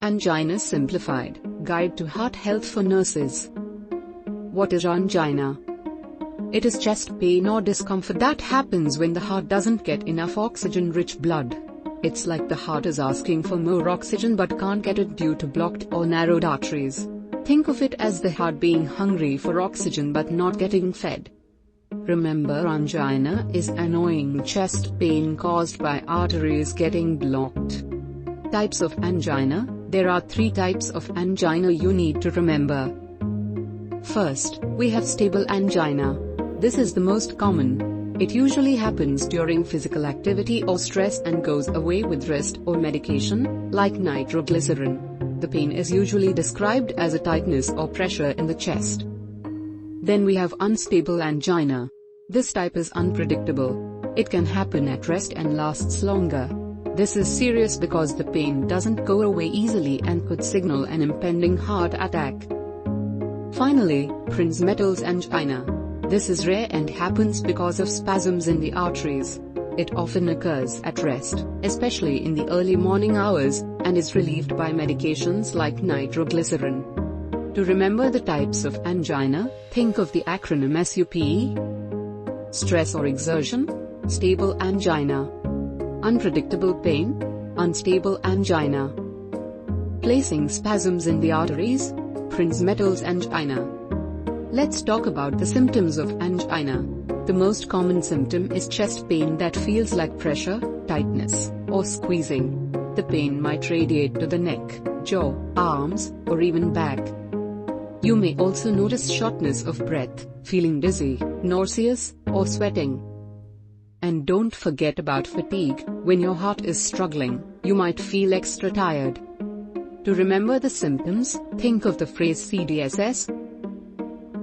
Angina Simplified, Guide to Heart Health for Nurses. What is angina? It is chest pain or discomfort that happens when the heart doesn't get enough oxygen-rich blood. It's like the heart is asking for more oxygen but can't get it due to blocked or narrowed arteries. Think of it as the heart being hungry for oxygen but not getting fed. Remember, angina is annoying chest pain caused by arteries getting blocked. Types of angina. There are 3 types of angina you need to remember. First, we have stable angina. This is the most common. It usually happens during physical activity or stress and goes away with rest or medication, like nitroglycerin. The pain is usually described as a tightness or pressure in the chest. Then we have unstable angina. This type is unpredictable. It can happen at rest and lasts longer. This is serious because the pain doesn't go away easily and could signal an impending heart attack. Finally, Prinzmetal's angina. This is rare and happens because of spasms in the arteries. It often occurs at rest, especially in the early morning hours, and is relieved by medications like nitroglycerin. To remember the types of angina, think of the acronym SUPE. Stress or exertion, stable angina. Unpredictable pain, unstable angina. Placing spasms in the arteries, Prinzmetal's angina. Let's talk about the symptoms of angina. The most common symptom is chest pain that feels like pressure, tightness, or squeezing. The pain might radiate to the neck, jaw, arms, or even back. You may also notice shortness of breath, feeling dizzy, nauseous, or sweating. And don't forget about fatigue. When your heart is struggling, you might feel extra tired. To remember the symptoms, think of the phrase CDSS.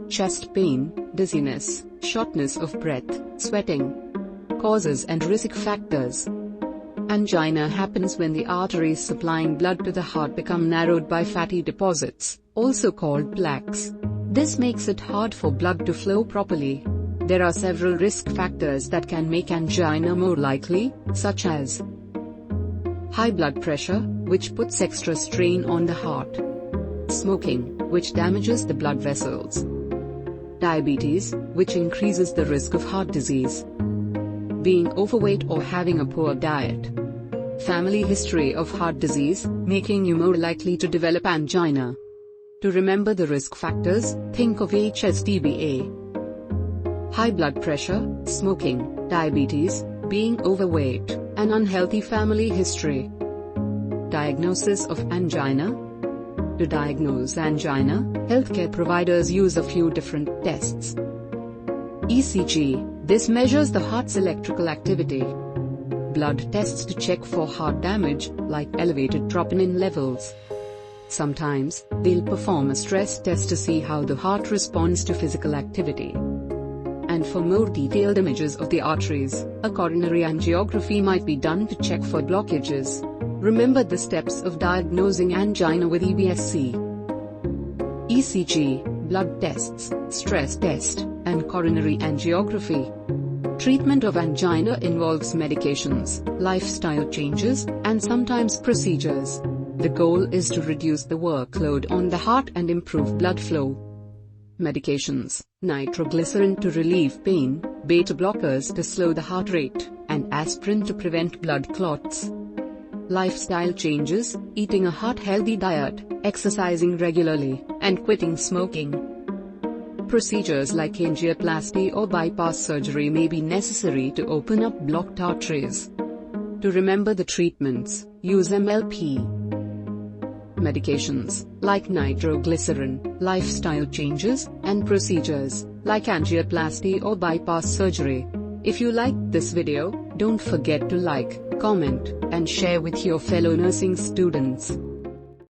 Chest pain, dizziness, shortness of breath, sweating. Causes and risk factors. Angina happens when the arteries supplying blood to the heart become narrowed by fatty deposits, also called plaques. This makes it hard for blood to flow properly. There are several risk factors that can make angina more likely, such as high blood pressure, which puts extra strain on the heart. Smoking, which damages the blood vessels. Diabetes, which increases the risk of heart disease. Being overweight or having a poor diet. Family history of heart disease, making you more likely to develop angina. To remember the risk factors, think of HSTBA. High blood pressure, smoking, diabetes, being overweight, and unhealthy family history. Diagnosis of angina. To diagnose angina, healthcare providers use a few different tests. ECG, this measures the heart's electrical activity. Blood tests to check for heart damage, like elevated troponin levels. Sometimes, they'll perform a stress test to see how the heart responds to physical activity. And for more detailed images of the arteries, a coronary angiography might be done to check for blockages. Remember the steps of diagnosing angina with EBSC. ECG, blood tests, stress test, and coronary angiography. Treatment of angina involves medications, lifestyle changes, and sometimes procedures. The goal is to reduce the workload on the heart and improve blood flow. Medications: nitroglycerin to relieve pain, beta blockers to slow the heart rate, and aspirin to prevent blood clots. Lifestyle changes: eating a heart-healthy diet, exercising regularly, and quitting smoking. Procedures like angioplasty or bypass surgery may be necessary to open up blocked arteries. To remember the treatments, use MLP. Medications, like nitroglycerin, lifestyle changes, and procedures, like angioplasty or bypass surgery. If you liked this video, don't forget to like, comment, and share with your fellow nursing students.